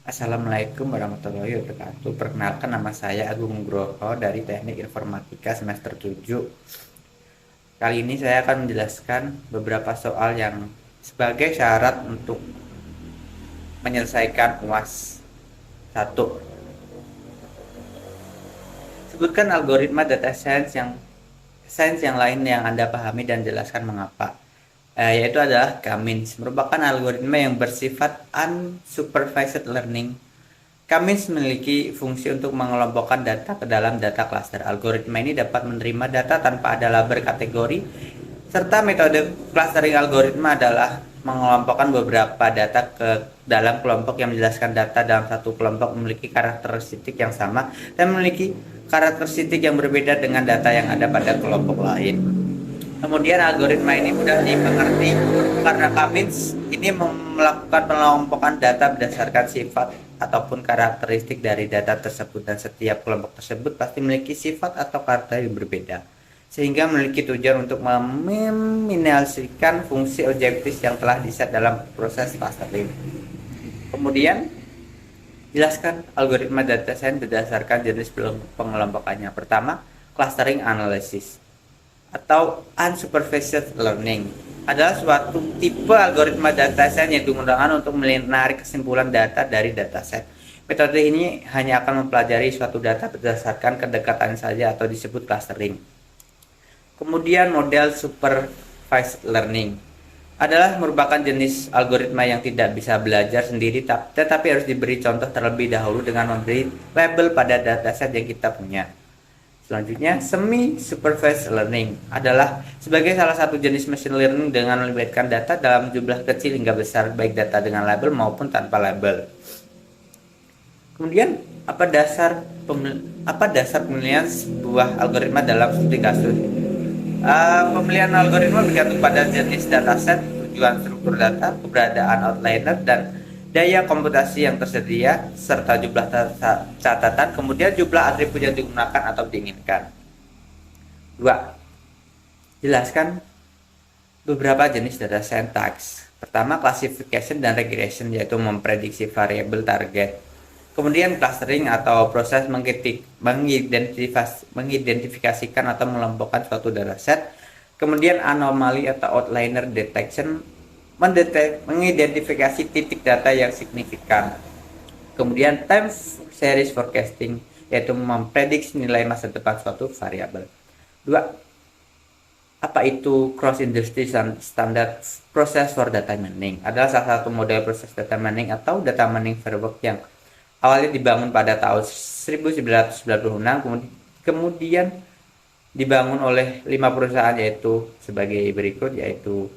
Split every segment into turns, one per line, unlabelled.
Assalamualaikum warahmatullahi wabarakatuh. Perkenalkan, nama saya Agung Nugroho dari Teknik Informatika semester 7. Kali ini saya akan menjelaskan beberapa soal yang sebagai syarat untuk menyelesaikan UAS 1. Sebutkan algoritma data science yang lain yang Anda pahami dan jelaskan mengapa. Yaitu adalah K-means, merupakan algoritma yang bersifat unsupervised learning. K-means memiliki fungsi untuk mengelompokkan data ke dalam data cluster. Algoritma ini dapat menerima data tanpa ada label kategori, serta metode clustering algoritma adalah mengelompokkan beberapa data ke dalam kelompok yang menjelaskan data dalam satu kelompok memiliki karakteristik yang sama dan memiliki karakteristik yang berbeda dengan data yang ada pada kelompok lain. Kemudian algoritma ini mudah dimengerti karena K-means ini melakukan pengelompokan data berdasarkan sifat ataupun karakteristik dari data tersebut, dan setiap kelompok tersebut pasti memiliki sifat atau karakter yang berbeda, sehingga memiliki tujuan untuk meminimalisasikan fungsi objektif yang telah diset dalam proses clustering. Kemudian jelaskan algoritma data science berdasarkan jenis pengelompokannya. Pertama, clustering analysis atau unsupervised learning adalah suatu tipe algoritma dataset yang digunakan untuk menarik kesimpulan data dari dataset. Metode ini hanya akan mempelajari suatu data berdasarkan kedekatan saja atau disebut clustering. Kemudian model supervised learning adalah merupakan jenis algoritma yang tidak bisa belajar sendiri tetapi harus diberi contoh terlebih dahulu dengan memberi label pada dataset yang kita punya. Selanjutnya, semi-supervised learning adalah sebagai salah satu jenis machine learning dengan melibatkan data dalam jumlah kecil hingga besar, baik data dengan label maupun tanpa label. Kemudian, apa dasar pemilihan sebuah algoritma dalam studi kasus? Pemilihan algoritma bergantung pada jenis dataset, tujuan struktur data, keberadaan outliner, dan daya komputasi yang tersedia, serta jumlah catatan, kemudian jumlah atribut yang digunakan atau diinginkan. 2. Jelaskan beberapa jenis data syntax. Pertama, classification dan regression, yaitu memprediksi variabel target. Kemudian clustering atau proses mengidentifikasikan atau mengelompokkan suatu dataset. Kemudian anomaly atau outliner detection, mengidentifikasi titik data yang signifikan. Kemudian time series forecasting, yaitu memprediksi nilai masa depan suatu variabel. 2. Apa itu cross industry standard process for data mining? Adalah salah satu model proses data mining atau data mining framework yang awalnya dibangun pada tahun 1996, kemudian dibangun oleh 5 perusahaan, yaitu sebagai berikut, yaitu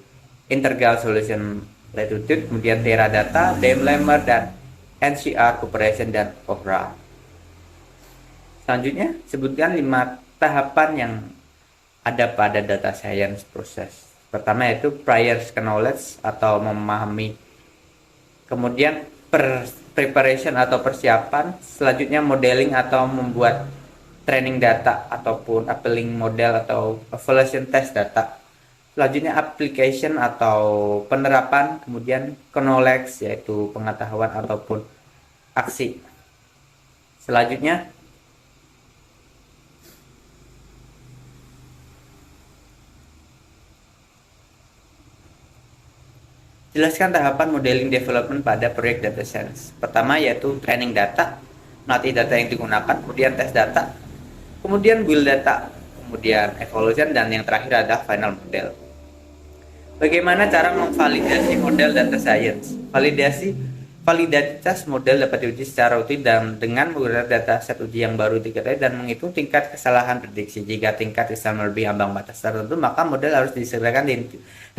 Integral Solution Latitude, kemudian Teradata, Daimler, dan NCR Corporation, dan Opera. Selanjutnya, sebutkan 5 tahapan yang ada pada data science proses. Pertama yaitu prior knowledge atau memahami. Kemudian preparation atau persiapan. Selanjutnya modeling atau membuat training data ataupun applying model atau evaluation test data. Selanjutnya application atau penerapan, kemudian knowledge yaitu pengetahuan ataupun aksi. Selanjutnya jelaskan tahapan modeling development pada proyek data science. Pertama yaitu training data, melatih data yang digunakan, kemudian tes data, kemudian build data, kemudian evaluation, dan yang terakhir adalah final model. Bagaimana cara memvalidasi model data science? Validitas model dapat diuji secara rutin dengan menggunakan data set uji yang baru diketahui dan menghitung tingkat kesalahan prediksi. Jika tingkat kesalahan melebihi ambang batas tertentu, maka model harus disegerakan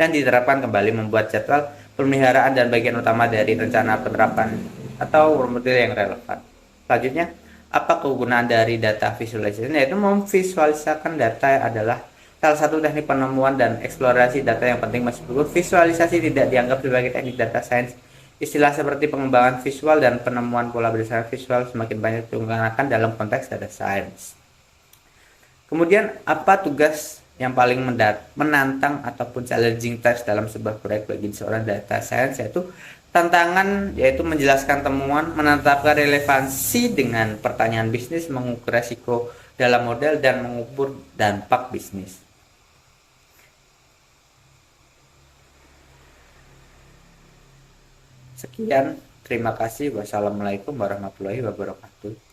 dan diterapkan kembali. Membuat jadwal pemeliharaan dan bagian utama dari rencana penerapan atau model yang relevan. Selanjutnya, apa kegunaan dari data visualization? Yaitu memvisualisasikan data adalah salah satu teknik penemuan dan eksplorasi data yang penting. Meskipun visualisasi tidak dianggap sebagai teknik data science, istilah seperti pengembangan visual dan penemuan pola berdasarkan visual semakin banyak digunakan dalam konteks data science. Kemudian, apa tugas yang paling menantang ataupun challenging task dalam sebuah proyek bagi seorang data science? Yaitu Tantangan yaitu menjelaskan temuan, menetapkan relevansi dengan pertanyaan bisnis, mengukur resiko dalam model, dan mengukur dampak bisnis. Sekian, terima kasih. Wassalamualaikum warahmatullahi wabarakatuh.